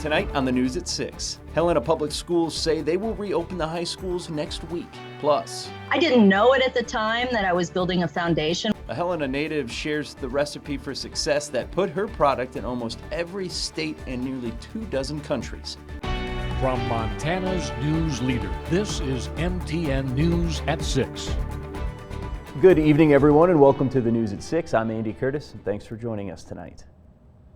Tonight on the news at 6, Helena Public Schools say they will reopen the high schools next week. Plus, I didn't know it at the time that I was building a foundation. a Helena native shares the recipe for success that put her product in almost every state and nearly 24 countries. From Montana's news leader, this is MTN News at 6. Good evening, everyone, and welcome to the news at 6. I'm Andy Curtis, and thanks for joining us tonight.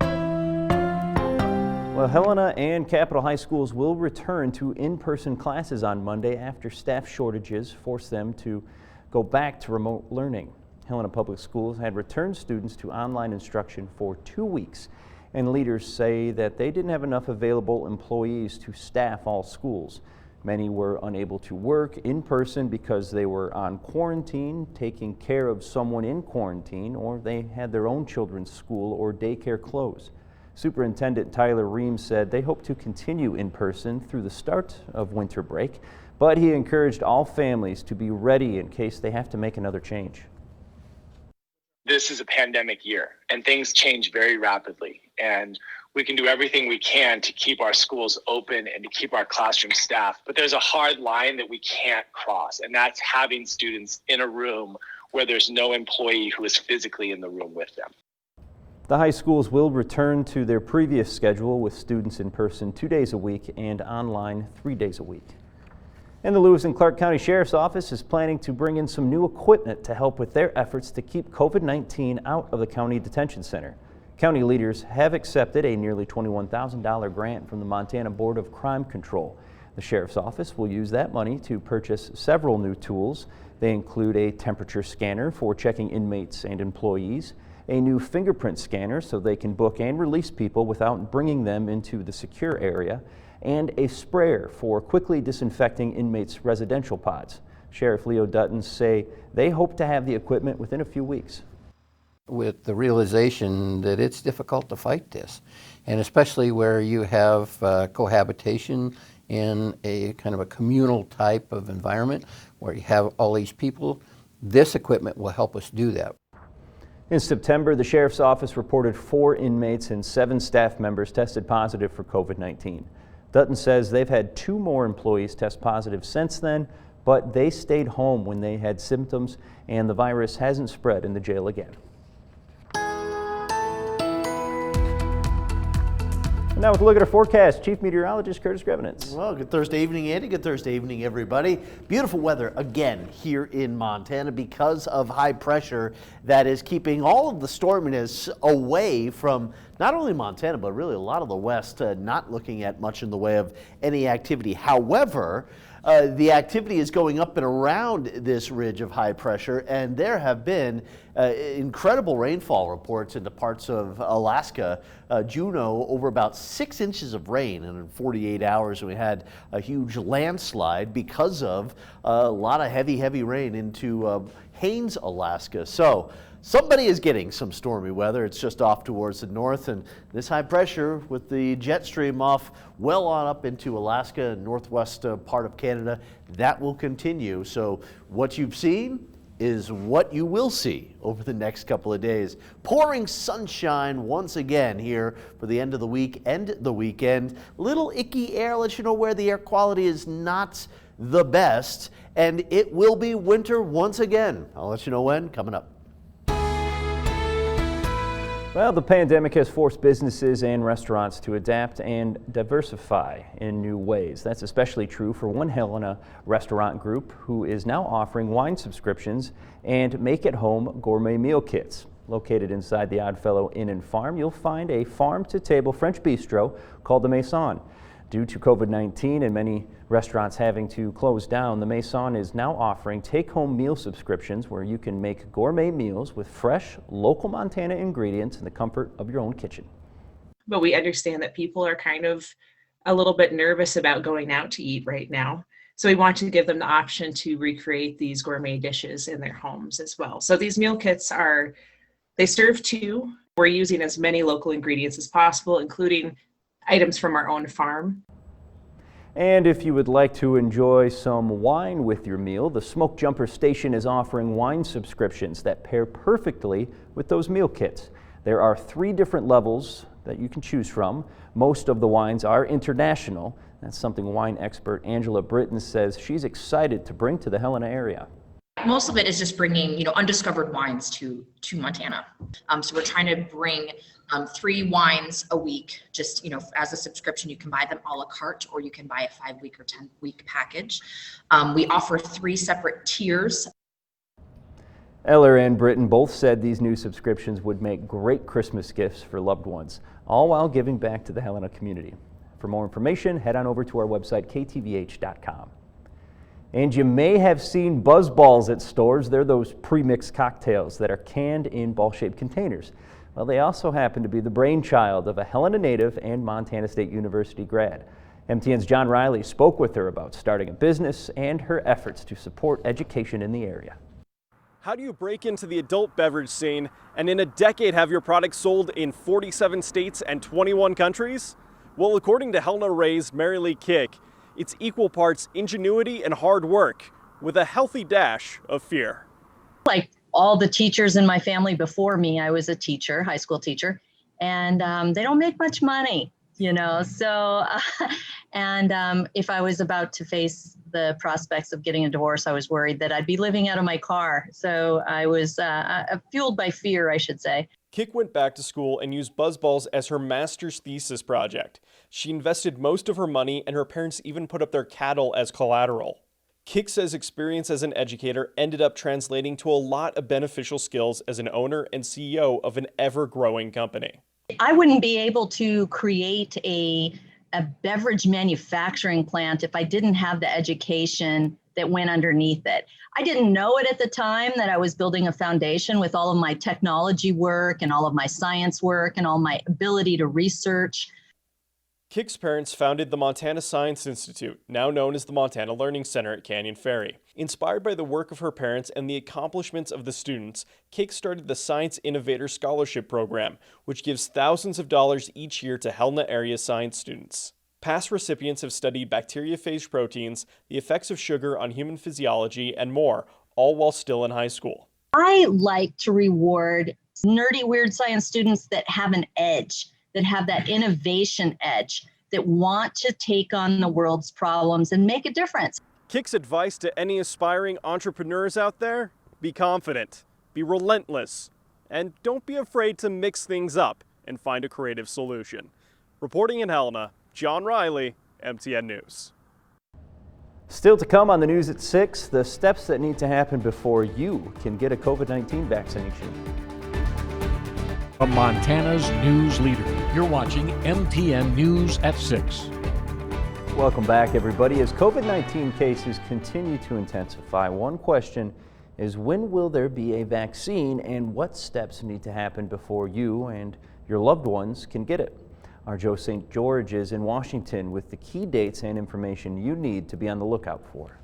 Well, Helena and Capitol High Schools will return to in-person classes on Monday after staff shortages force them to go back to remote learning. Helena Public Schools had returned students to online instruction for 2 weeks, and leaders say that they didn't have enough available employees to staff all schools. Many were unable to work in person because they were on quarantine, taking care of someone in quarantine, or they had their own children's school or daycare closed. Superintendent Tyler Reams said they hope to continue in person through the start of winter break, but he encouraged all families to be ready in case they have to make another change. This is a pandemic year and things change very rapidly, and we can do everything we can to keep our schools open and to keep our classroom staffed. But there's a hard line that we can't cross, and that's having students in a room where there's no employee who is physically in the room with them. The high schools will return to their previous schedule with students in person 2 days a week and online 3 days a week. And the Lewis and Clark County Sheriff's Office is planning to bring in some new equipment to help with their efforts to keep COVID-19 out of the county detention center. County leaders have accepted a nearly $21,000 grant from the Montana Board of Crime Control. The Sheriff's Office will use that money to purchase several new tools. They include a temperature scanner for checking inmates and employees, a new fingerprint scanner so they can book and release people without bringing them into the secure area, and a sprayer for quickly disinfecting inmates' residential pods. Sheriff Leo Dutton say they hope to have the equipment within a few weeks. With the realization that it's difficult to fight this, and especially where you have cohabitation in a kind of a communal type of environment where you have all these people, this equipment will help us do that. In September, the Sheriff's Office reported 4 inmates and 7 staff members tested positive for COVID-19. Dutton says they've had 2 more employees test positive since then, but they stayed home when they had symptoms, and the virus hasn't spread in the jail again. And now with a look at our forecast, Chief Meteorologist Curtis Grevenitz. Well, good Thursday evening, Andy. Good Thursday evening, everybody. Beautiful weather again here in Montana because of high pressure that is keeping all of the storminess away from not only Montana, but really a lot of the West, not looking at much in the way of any activity. However, the activity is going up and around this ridge of high pressure, and there have been incredible rainfall reports into parts of Alaska. Juneau, over about 6 inches of rain in 48 hours. We had a huge landslide because of a lot of heavy rain into Haines, Alaska. So somebody is getting some stormy weather. It's just off towards the north, and this high pressure with the jet stream off well on up into Alaska and northwest part of Canada, that will continue. So what you've seen is what you will see over the next couple of days. Pouring sunshine once again here for the end of the week and the weekend. Little icky air, let you know where the air quality is not the best, and it will be winter once again. I'll let you know when, coming up. Well, the pandemic has forced businesses and restaurants to adapt and diversify in new ways. That's especially true for one Helena restaurant group who is now offering wine subscriptions and make-at-home gourmet meal kits. Located inside the Oddfellow Inn and Farm, you'll find a farm-to-table French bistro called the Maison. Due to COVID-19 and many restaurants having to close down, the Maison is now offering take-home meal subscriptions where you can make gourmet meals with fresh, local Montana ingredients in the comfort of your own kitchen. But we understand that people are kind of a little bit nervous about going out to eat right now. So we want to give them the option to recreate these gourmet dishes in their homes as well. So these meal kits they serve 2. We're using as many local ingredients as possible, including items from our own farm. And if you would like to enjoy some wine with your meal, the Smoke Jumper Station is offering wine subscriptions that pair perfectly with those meal kits. There are 3 different levels that you can choose from. Most of the wines are international. That's something wine expert Angela Britton says she's excited to bring to the Helena area. Most of it is just bringing, undiscovered wines to Montana. So we're trying to bring 3 wines a week, just, as a subscription. You can buy them a la carte, or you can buy a 5-week or 10-week package. We offer 3 separate tiers. Eller and Britton both said these new subscriptions would make great Christmas gifts for loved ones, all while giving back to the Helena community. For more information, head on over to our website, ktvh.com. And you may have seen buzz balls at stores. They're those pre-mixed cocktails that are canned in ball-shaped containers. Well, they also happen to be the brainchild of a Helena native and Montana State University grad. MTN's John Riley spoke with her about starting a business and her efforts to support education in the area. How do you break into the adult beverage scene and in a decade have your product sold in 47 states and 21 countries? Well, according to Helena-raised Mary Lee Kick, it's equal parts ingenuity and hard work with a healthy dash of fear. Like all the teachers in my family before me, I was a teacher, high school teacher, and they don't make much money, so if I was about to face the prospects of getting a divorce, I was worried that I'd be living out of my car. So I was fueled by fear, I should say. Kick went back to school and used buzzballs as her master's thesis project. She invested most of her money, and her parents even put up their cattle as collateral. Kick says experience as an educator ended up translating to a lot of beneficial skills as an owner and CEO of an ever-growing company. I wouldn't be able to create a beverage manufacturing plant if I didn't have the education that went underneath it. I didn't know it at the time that I was building a foundation with all of my technology work and all of my science work and all my ability to research. Kick's parents founded the Montana Science Institute, now known as the Montana Learning Center at Canyon Ferry. Inspired by the work of her parents and the accomplishments of the students, Kick started the Science Innovator Scholarship Program, which gives thousands of dollars each year to Helena area science students. Past recipients have studied bacteriophage proteins, the effects of sugar on human physiology, and more, all while still in high school. I like to reward nerdy, weird science students that have an edge, that have that innovation edge, that want to take on the world's problems and make a difference. Kick's advice to any aspiring entrepreneurs out there: be confident, be relentless, and don't be afraid to mix things up and find a creative solution. Reporting in Helena, John Riley, MTN News. Still to come on the news at 6, the steps that need to happen before you can get a COVID-19 vaccination. From Montana's news leader, you're watching MTN News at 6. Welcome back, everybody. As COVID-19 cases continue to intensify, one question is, when will there be a vaccine, and what steps need to happen before you and your loved ones can get it? Our Joe St. George is in Washington with the key dates and information you need to be on the lookout for.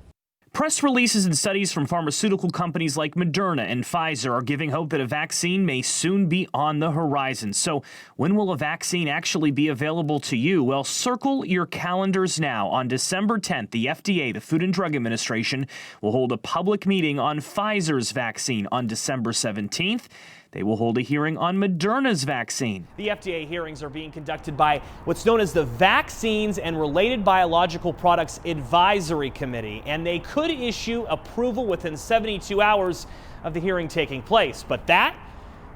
Press releases and studies from pharmaceutical companies like Moderna and Pfizer are giving hope that a vaccine may soon be on the horizon. So when will a vaccine actually be available to you? Well, circle your calendars now. On December 10th, the FDA, the Food and Drug Administration, will hold a public meeting on Pfizer's vaccine. On December 17th, they will hold a hearing on Moderna's vaccine. The FDA hearings are being conducted by what's known as the Vaccines and Related Biological Products Advisory Committee, and they could issue approval within 72 hours of the hearing taking place. But that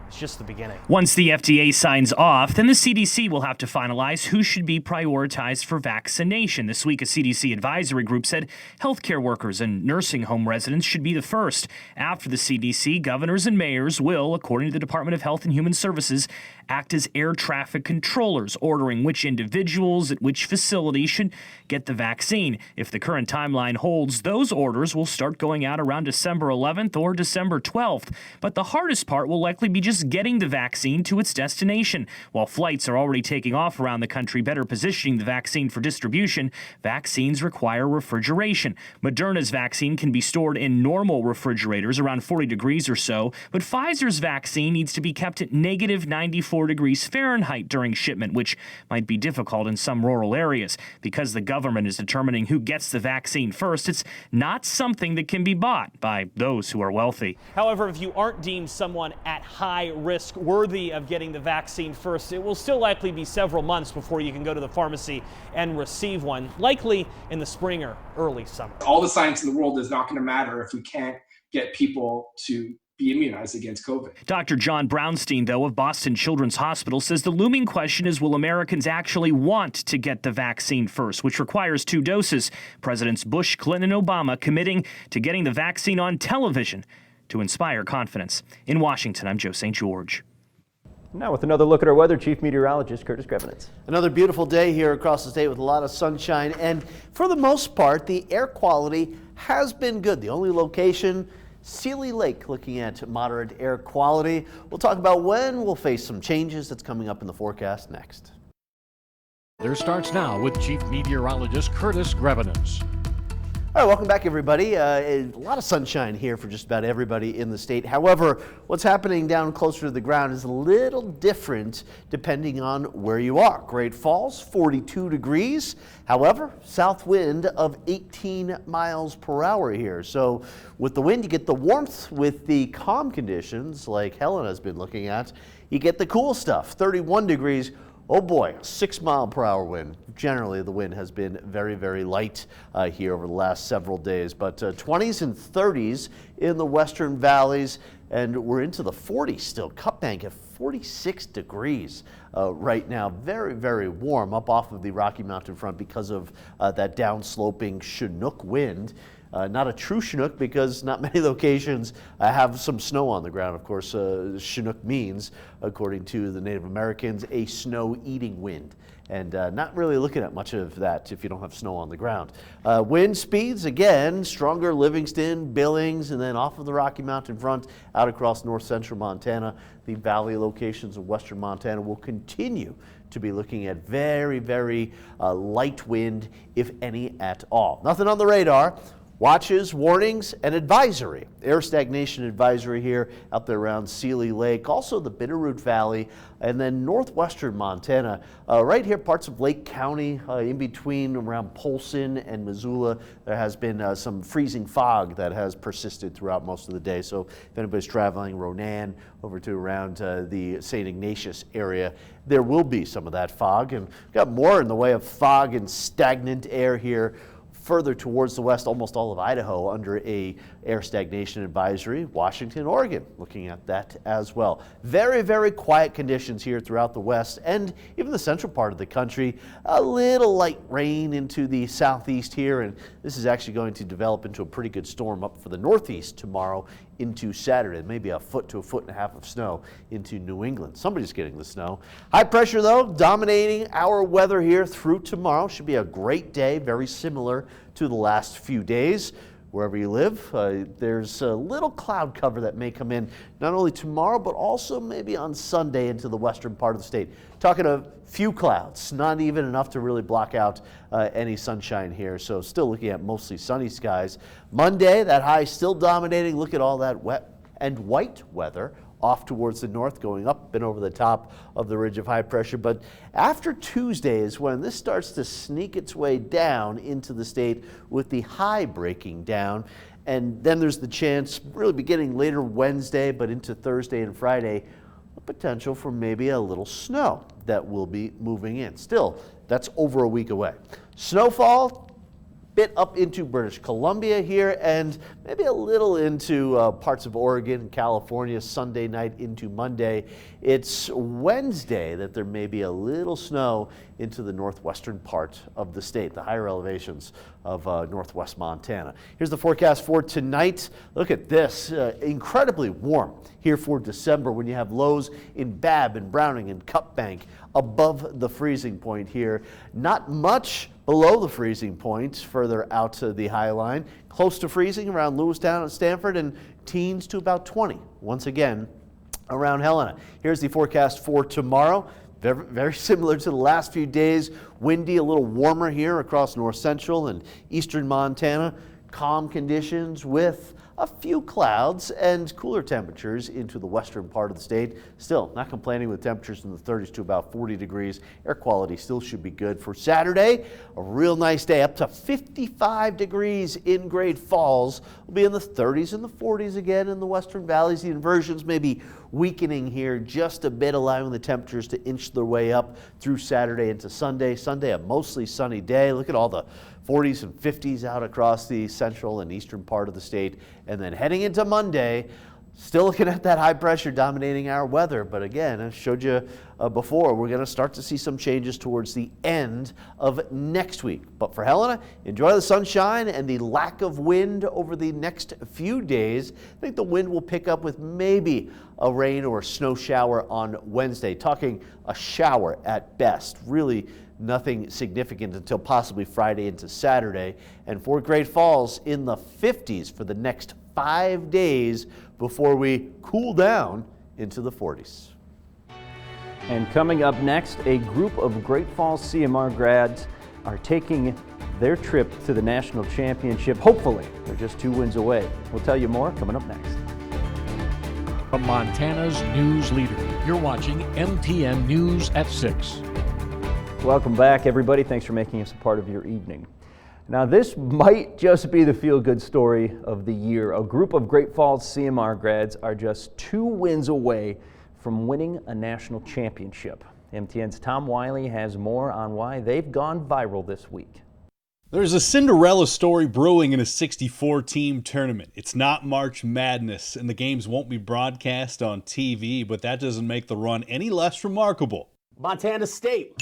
is just the beginning. Once the FDA signs off, then the CDC will have to finalize who should be prioritized for vaccination. This week, a CDC advisory group said healthcare workers and nursing home residents should be the first. After the CDC, governors and mayors will, according to the Department of Health and Human Services, act as air traffic controllers, ordering which individuals at which facility should get the vaccine. If the current timeline holds, those orders will start going out around December 11th or December 12th. But the hardest part will likely be just getting the vaccine to its destination. While flights are already taking off around the country, better positioning the vaccine for distribution, vaccines require refrigeration. Moderna's vaccine can be stored in normal refrigerators around 40 degrees or so, but Pfizer's vaccine needs to be kept at negative 94 34 degrees Fahrenheit during shipment, which might be difficult in some rural areas. Because the government is determining who gets the vaccine first, it's not something that can be bought by those who are wealthy. However, if you aren't deemed someone at high risk worthy of getting the vaccine first, it will still likely be several months before you can go to the pharmacy and receive one, likely in the spring or early summer. All the science in the world is not going to matter if we can't get people to be immunized against COVID. Dr. John Brownstein, though, of Boston Children's Hospital, says the looming question is, will Americans actually want to get the vaccine first, which requires 2 doses? Presidents Bush, Clinton, and Obama committing to getting the vaccine on television to inspire confidence. In Washington, I'm Joe St. George. Now with another look at our weather, Chief Meteorologist Curtis Grevenitz. Another beautiful day here across the state with a lot of sunshine, and for the most part, the air quality has been good. The only location, Sealy Lake, looking at moderate air quality. We'll talk about when we'll face some changes that's coming up in the forecast next. There starts now with Chief Meteorologist Curtis Grevenitz. All right, welcome back, everybody. A lot of sunshine here for just about everybody in the state. However, what's happening down closer to the ground is a little different depending on where you are. Great Falls, 42 degrees. However, south wind of 18 miles per hour here. So with the wind, you get the warmth. With the calm conditions, like Helena's been looking at, you get the cool stuff, 31 degrees. Oh boy, 6 mile per hour wind. Generally, the wind has been very, very light here over the last several days, but 20s and 30s in the western valleys, and we're into the 40s still. Cut Bank at 46 degrees right now. Very, very warm up off of the Rocky Mountain front because of that downsloping Chinook wind. Not a true Chinook because not many locations have some snow on the ground. Of course, Chinook means, according to the Native Americans, a snow-eating wind. And not really looking at much of that if you don't have snow on the ground. Wind speeds, again, stronger Livingston, Billings, and then off of the Rocky Mountain front out across north central Montana. The valley locations of western Montana will continue to be looking at very, very light wind, if any at all. Nothing on the radar. Watches, warnings, and advisory. Air stagnation advisory here out there around Sealy Lake, also the Bitterroot Valley, and then northwestern Montana. Right here, parts of Lake County, in between around Polson and Missoula, there has been some freezing fog that has persisted throughout most of the day. So if anybody's traveling Ronan over to around the St. Ignatius area, there will be some of that fog. And we've got more in the way of fog and stagnant air here further towards the west, almost all of Idaho under a air stagnation advisory. Washington, Oregon, looking at that as well. Very, very quiet conditions here throughout the west and even the central part of the country. A little light rain into the southeast here, and this is actually going to develop into a pretty good storm up for the northeast tomorrow into Saturday. Maybe a foot to a foot and a half of snow into New England. Somebody's getting the snow. High pressure, though, dominating our weather here through tomorrow. Should be a great day, very similar to the last few days. Wherever you live, there's a little cloud cover that may come in not only tomorrow, but also maybe on Sunday into the western part of the state. Talking a few clouds, not even enough to really block out any sunshine here. So still looking at mostly sunny skies. Monday, that high still dominating. Look at all that wet and white weather off towards the north, going up and over the top of the ridge of high pressure. But after Tuesday is when this starts to sneak its way down into the state with the high breaking down. And then there's the chance, really beginning later Wednesday, but into Thursday and Friday, a potential for maybe a little snow that will be moving in. Still, that's over a week away. Snowfall, bit up into British Columbia here and maybe a little into parts of Oregon and California Sunday night into Monday. It's Wednesday that there may be a little snow into the northwestern part of the state, the higher elevations of northwest Montana. Here's the forecast for tonight. Look at this, incredibly warm here for December when you have lows in Babb and Browning and Cut Bank above the freezing point here. Not much below the freezing point further out to the high line. Close to freezing around Lewistown and Stanford, and teens to about 20 once again around Helena. Here's the forecast for tomorrow. Very, very similar to the last few days. Windy, a little warmer here across north central and eastern Montana. Calm conditions with a few clouds and cooler temperatures into the western part of the state. Still not complaining with temperatures in the 30s to about 40 degrees. Air quality still should be good for Saturday. A real nice day, up to 55 degrees in Great Falls. We'll be in the 30s and the 40s again in the western valleys. The inversions may be weakening here just a bit, allowing the temperatures to inch their way up through Saturday into Sunday. Sunday, a mostly sunny day. Look at all the 40s and 50s out across the central and eastern part of the state. And then heading into Monday, still looking at that high pressure dominating our weather. But again, I showed you before, we're going to start to see some changes towards the end of next week. But for Helena, enjoy the sunshine and the lack of wind over the next few days. I think the wind will pick up with maybe a rain or a snow shower on Wednesday. Talking a shower at best. Really nothing significant until possibly Friday into Saturday. And for Great Falls, in the 50s for the next 5 days before we cool down into the 40s. And coming up next, a group of Great Falls CMR grads are taking their trip to the national championship. Hopefully, they're just 2 wins away. We'll tell you more coming up next. From Montana's news leader, you're watching MTN News at 6. Welcome back, everybody. Thanks for making us a part of your evening. Now, this might just be the feel-good story of the year. A group of Great Falls CMR grads are just 2 wins away from winning a national championship. MTN's Tom Wiley has more on why they've gone viral this week. There's a Cinderella story brewing in a 64-team tournament. It's not March Madness, and the games won't be broadcast on TV, but that doesn't make the run any less remarkable. Montana State,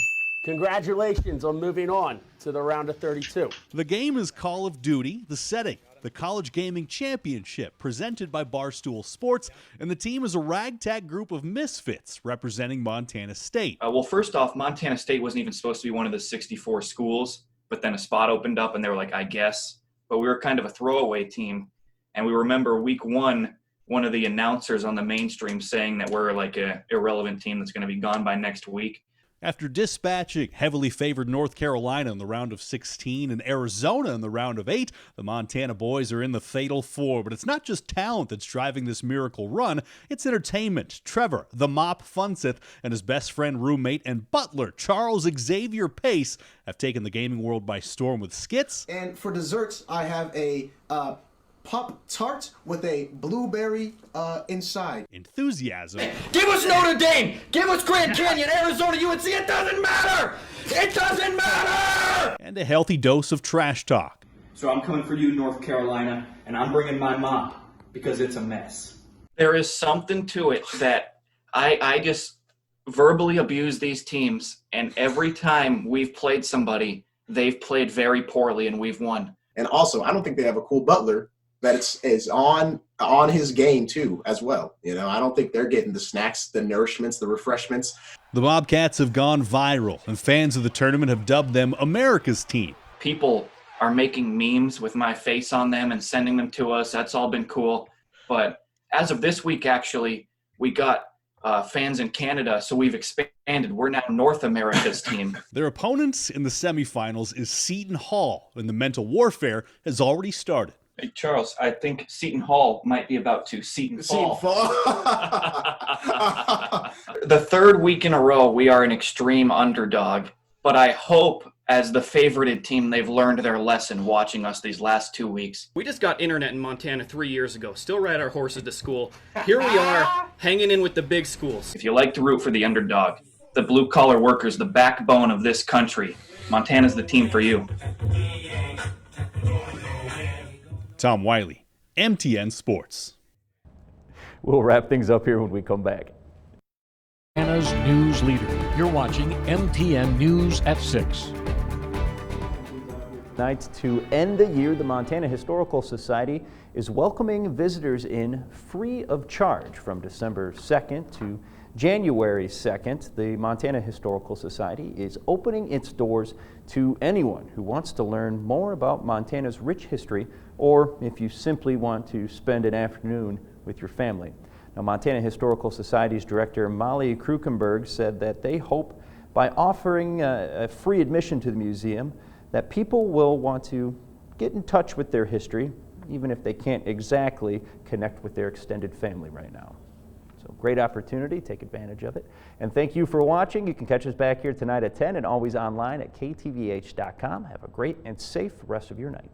congratulations on moving on to the round of 32. The game is Call of Duty, the setting, the College Gaming Championship, presented by Barstool Sports, and the team is a ragtag group of misfits representing Montana State. Well, first off, Montana State wasn't even supposed to be one of the 64 schools, but then a spot opened up and they were like, I guess. But we were kind of a throwaway team. And we remember week 1, one of the announcers on the mainstream saying that we're like a irrelevant team that's going to be gone by next week. After dispatching heavily favored North Carolina in the round of 16 and Arizona in the round of 8, the Montana boys are in the Fatal 4. But it's not just talent that's driving this miracle run, it's entertainment. Trevor, the Mop Funseth, and his best friend, roommate, and butler, Charles Xavier Pace, have taken the gaming world by storm with skits. And for desserts, I have a Pop Tart with a blueberry inside. Enthusiasm. Give us Notre Dame! Give us Grand Canyon, Arizona, UNC! It doesn't matter! It doesn't matter! And a healthy dose of trash talk. So I'm coming for you, North Carolina, and I'm bringing my mop because it's a mess. There is something to it that I just verbally abuse these teams, and every time we've played somebody, they've played very poorly and we've won. And also, I don't think they have a cool butler that is on his game too as well. You know, I don't think they're getting the snacks, the nourishments, the refreshments. The Bobcats have gone viral, and fans of the tournament have dubbed them America's team. People are making memes with my face on them and sending them to us. That's all been cool. But as of this week, actually, we got fans in Canada, so we've expanded. We're now North America's team. Their opponents in the semifinals is Seton Hall, and the mental warfare has already started. Hey, Charles, I think Seton Hall might be about to Seton Fall. The 3rd week in a row, we are an extreme underdog. But I hope, as the favorited team, they've learned their lesson watching us these last 2 weeks. We just got internet in Montana 3 years ago. Still ride our horses to school. Here we are, hanging in with the big schools. If you like to root for the underdog, the blue-collar workers, the backbone of this country, Montana's the team for you. Tom Wiley, MTN Sports. We'll wrap things up here when we come back. Montana's news leader. You're watching MTN News at 6. Tonight, to end the year, the Montana Historical Society is welcoming visitors in free of charge from December 2nd to January 2nd. The Montana Historical Society is opening its doors to anyone who wants to learn more about Montana's rich history, or if you simply want to spend an afternoon with your family. Now, Montana Historical Society's director, Molly Krukenberg, said that they hope by offering a free admission to the museum that people will want to get in touch with their history, even if they can't exactly connect with their extended family right now. So great opportunity, take advantage of it. And thank you for watching. You can catch us back here tonight at 10 and always online at ktvh.com. Have a great and safe rest of your night.